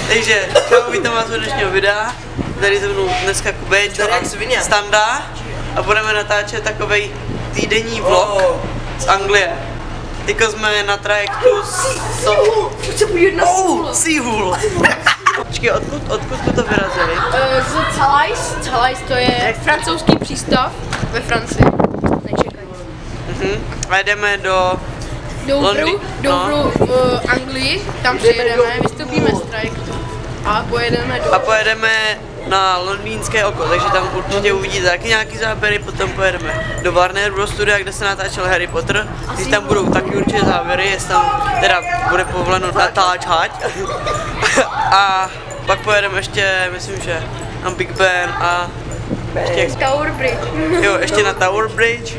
Takže, čau, vítám vás u dnešního videa. Tady se mnou dneska Kubejčo a Standa. A budeme natáčet takovej týdenní vlog z Anglie. Teďko jsme na trajektu Seahull. Počkej, odkud to vyrazili? Z Calais, to je francouzský přístav ve Francii. Nečekají. A jdeme do Douvru v Anglii, tam přijedeme, vystoupíme z trajektu a pojedeme na londýnské oko, takže tam určitě uvidíte taky nějaký záběry, potom pojedeme do Warner Bros. Studia, kde se natáčel Harry Potter, když tam budou taky určitě záběry, jestli tam teda bude povoleno natáčet. A pak pojedeme ještě, myslím, že na Big Ben a Tower Bridge. Jo, ještě na Tower Bridge.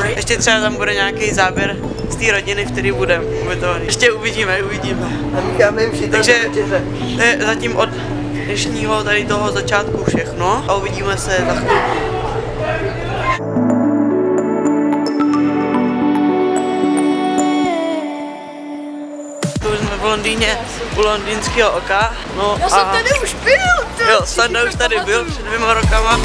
Ještě třeba tam bude nějaký záběr z té rodiny, v který budeme ubytovaný. Ještě uvidíme. Takže to je zatím od dnešního tady toho začátku všechno a uvidíme se za chvilku. To už jsme v Londýně u londýnského oka. No Já jsem tady už byl! Jo, Standa už tady byl před 2 rokama.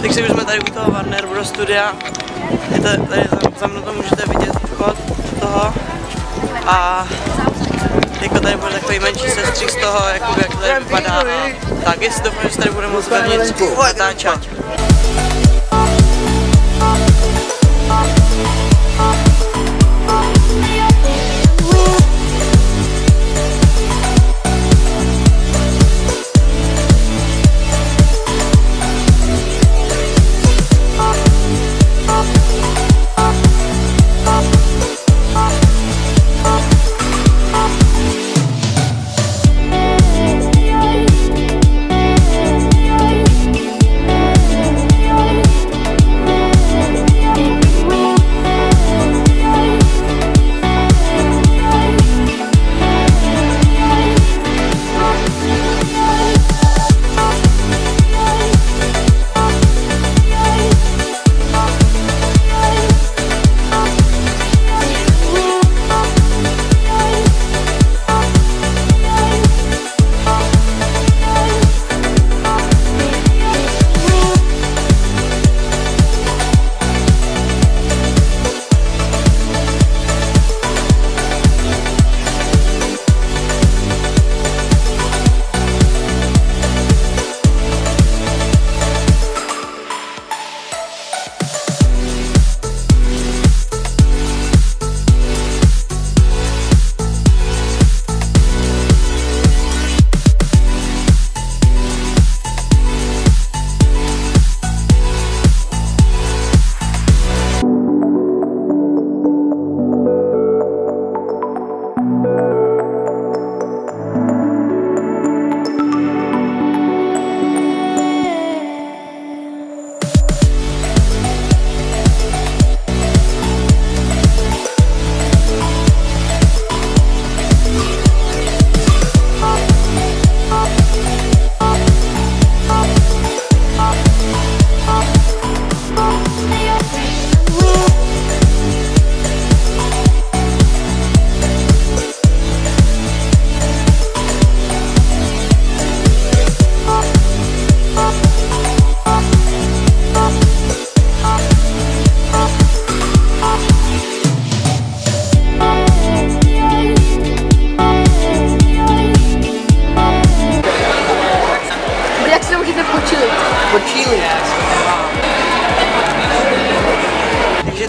Takže už jsme tady u toho Warner Bros. Studia. Tady za mnou to můžete vidět vchod toho. A jako tady bude takový menší sestřih z toho, jak to tady vypadá. Tak jestli doufám, že tady bude moc vevnitř natáčet.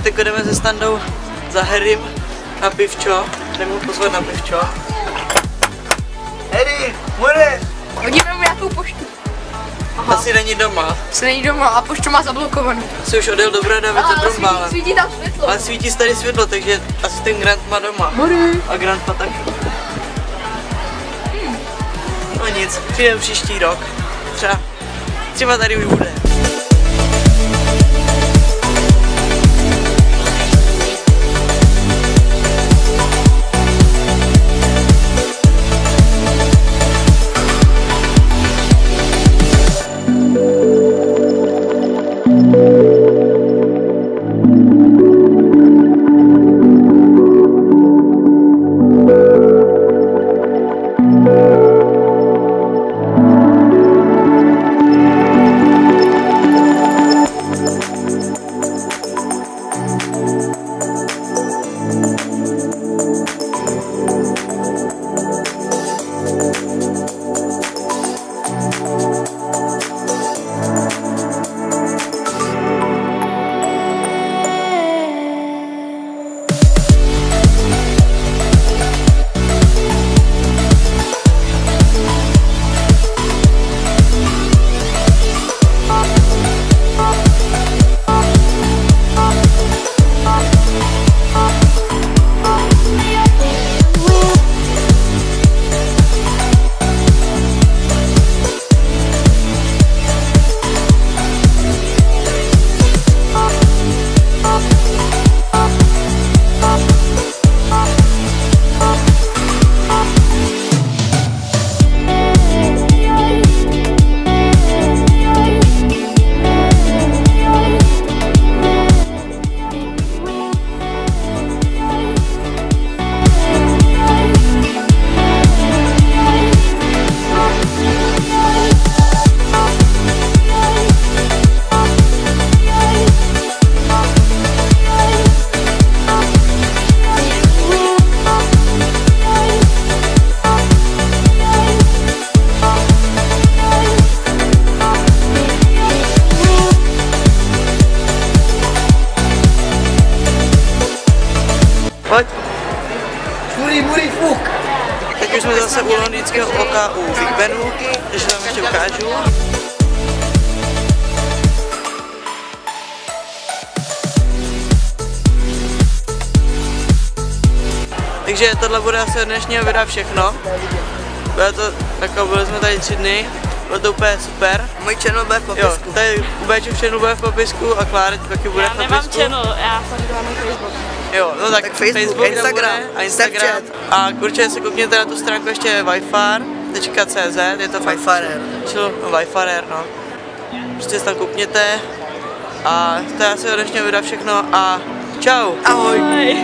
teď jdeme se Standou za Harrym na pivčo. Jdeme mu pozvat na pivčo. Harry, bude! Hodíme mu nějakou poštu. Aha. Asi není doma. Asi není doma a poštu má zablokovanou. Asi už odjel do Bradavice Brumbálem. Svítí tam světlo. Ale svítí tady světlo, takže asi ten Grant má doma. Bude. A Grandpa taky. No nic, přijdeme příští rok. Třeba tady už bude. Pojď. Muri, fuk. Teď už jsme zase u londýnského oka u Big Benu, takže vám ještě ukážu. Takže tohle bude asi od dnešního videa všechno. Byli jsme tady 3 dny, bylo to úplně super. Můj channel bude v popisku. Jo, tady u Béčův channel bude v popisku a Kláry taky bude v popisku. Já nemám channel, já jsem mám Facebook. Jo, no tak Facebook Instagram, a Instagram. A určitě si koukněte na tu stránku ještě wifar.cz, je to Wifarer. Wifarer, no. Prostě si tam koukněte. A to je asi od dnešního videa všechno a čau. Ahoj. Ahoj.